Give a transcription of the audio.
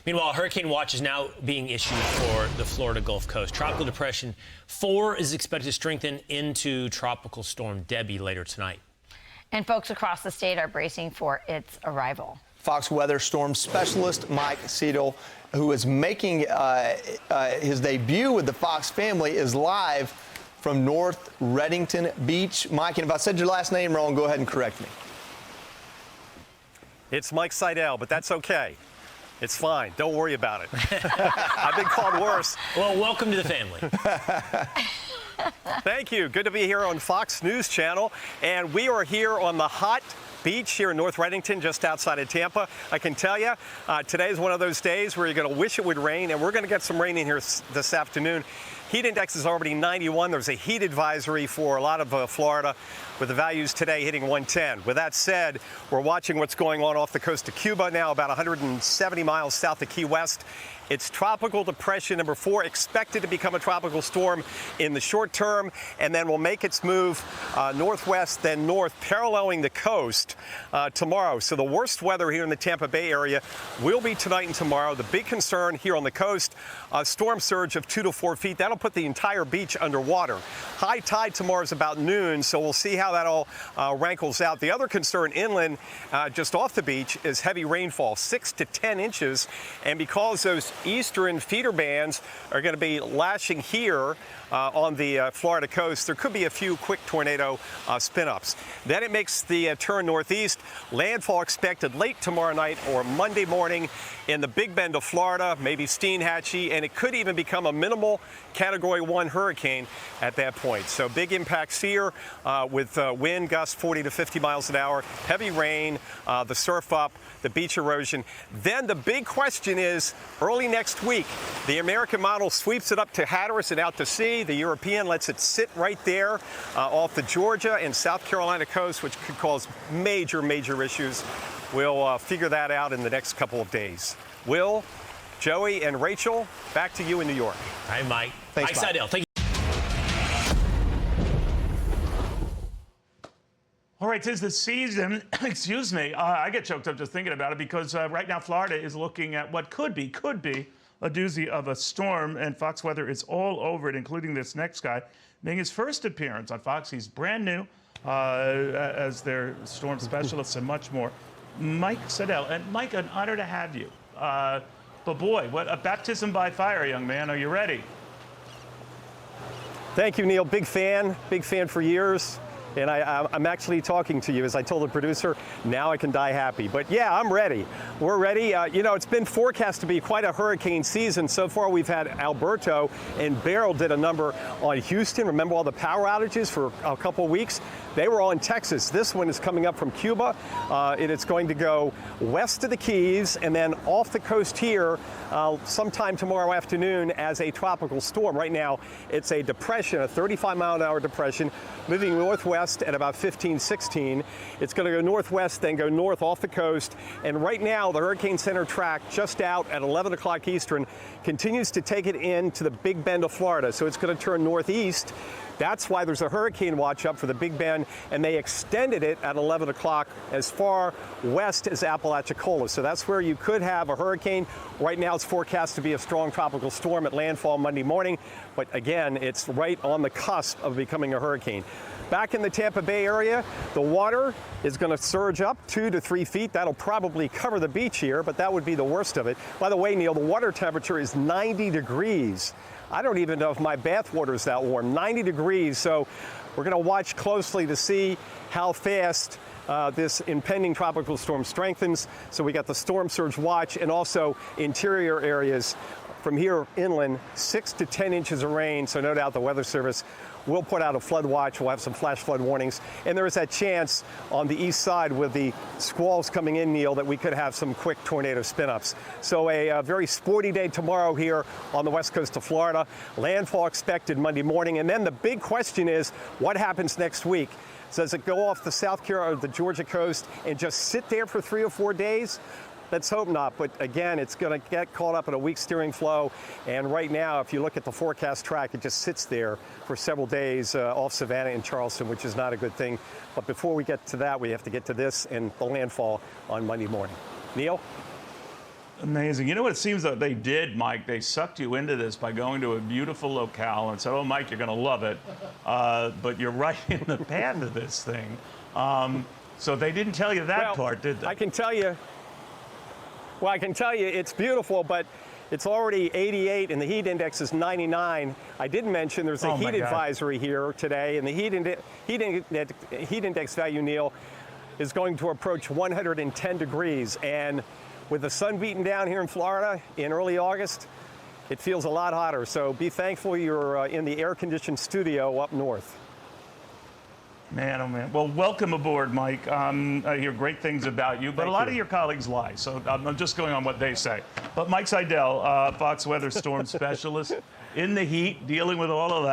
Meanwhile, a hurricane watch is now being issued for the Florida Gulf Coast. Tropical Depression 4 is expected to strengthen into Tropical Storm Debby later tonight. And folks across the state are bracing for its arrival. Fox weather storm specialist Mike Seidel, who is making his debut with the Fox family, is live from North Redington Beach. Mike, and if I said your last name wrong, go ahead and correct me. It's Mike Seidel, but that's okay. It's fine. Don't worry about it. I've been called worse. Well, welcome to the family. Thank you. Good to be here on Fox News Channel. And we are here on the hot beach here in North Redington, just outside of Tampa. I can tell you, today is one of those days where you're going to wish it would rain, and we're going to get some rain in here this afternoon. Heat index is already 91. There's a heat advisory for a lot of Florida, with the values today hitting 110. With that said, we're watching what's going on off the coast of Cuba now, about 170 miles south of Key West. It's Tropical Depression number 4, expected to become a tropical storm in the short term, and then will make its move northwest, then north, paralleling the coast tomorrow. So the worst weather here in the Tampa Bay area will be tonight and tomorrow. The big concern here on the coast, a storm surge of 2 to 4 feet. That'll put the entire beach underwater. High tide tomorrow is about noon, so we'll see how that all rankles out. The other concern inland, just off the beach, is heavy rainfall, 6 to 10 inches. And because those eastern feeder bands are going to be lashing here on the Florida coast, there could be a few quick tornado spin-ups. Then it makes the turn northeast. Landfall expected late tomorrow night or Monday morning in the Big Bend of Florida, maybe Steinhatchee, and it could even become a minimal Category 1 hurricane at that point. So big impacts here with wind gusts 40 to 50 miles an hour, heavy rain, the surf up, the beach erosion. Then the big question is, early next week, the American model sweeps it up to Hatteras and out to sea. The European lets it sit right there off the Georgia and South Carolina coast, which could cause major, major issues. We'll figure that out in the next couple of days. Will, Joey, and Rachel, back to you in New York. Hi, Mike. Thanks, Mike Seidel. Thank you. All right, 'tis the season. Excuse me. I get choked up just thinking about it because right now Florida is looking at what could be a doozy of a storm, and Fox Weather is all over it, including this next guy making his first appearance on Fox. He's brand new as their storm specialist and much more. Mike Seidel. And Mike, an honor to have you. But boy, what a baptism by fire, young man. Are you ready? Thank you, Neil. Big fan for years. And I'm actually talking to you. As I told the producer, now I can die happy. But yeah, I'm ready. We're ready. You know, it's been forecast to be quite a hurricane season. So far, we've had Alberto, and Beryl did a number on Houston. Remember all the power outages for a couple of weeks? They were all in Texas. This one is coming up from Cuba, and it's going to go west of the Keys and then off the coast here sometime tomorrow afternoon as a tropical storm. Right now, it's a depression, a 35-mile-an-hour depression, moving northwest at about 15, 16. It's going to go northwest, then go north off the coast. And right now, the Hurricane Center track just out at 11 o'clock Eastern continues to take it into the Big Bend of Florida. So it's going to turn northeast. That's why there's a hurricane watch up for the Big Bend, and they extended it at 11 o'clock as far west as Apalachicola. So that's where you could have a hurricane. Right now it's forecast to be a strong tropical storm at landfall Monday morning, but again, it's right on the cusp of becoming a hurricane. Back in the Tampa Bay area, the water is going to surge up 2 to 3 feet. That'll probably cover the beach here, but that would be the worst of it. By the way, Neil, the water temperature is 90 degrees. I don't even know if my bath water is that warm, 90 degrees. So we're going to watch closely to see how fast this impending tropical storm strengthens. So we got the storm surge watch, and also interior areas from here inland, 6 to 10 inches of rain. So no doubt the Weather Service will put out a flood watch. We'll have some flash flood warnings. And there is that chance on the east side with the squalls coming in, Neil, that we could have some quick tornado spin-ups. So a very sporty day tomorrow here on the west coast of Florida. Landfall expected Monday morning. And then the big question is, what happens next week? Does it go off the South Carolina or the Georgia coast and just sit there for 3 or 4 days? Let's hope not, but again, it's going to get caught up in a weak steering flow. And right now, if you look at the forecast track, it just sits there for several days off Savannah and Charleston, which is not a good thing. But before we get to that, we have to get to this and the landfall on Monday morning. Neil? Amazing. You know what it seems that they did, Mike? They sucked you into this by going to a beautiful locale and said, oh, Mike, you're going to love it. But you're right in the path of this thing. So they didn't tell you that part, did they? I can tell you it's beautiful, but it's already 88 and the heat index is 99. I did mention there's a heat advisory here today, and the heat index value, Neil, is going to approach 110 degrees. And with the sun beating down here in Florida in early August, it feels a lot hotter. So be thankful you're in the air-conditioned studio up north. Man, oh man. Well, welcome aboard, Mike. I hear great things about you, but a lot of your colleagues lie, so I'm just going on what they say. But Mike Seidel, Fox weather storm specialist, in the heat, dealing with all of that.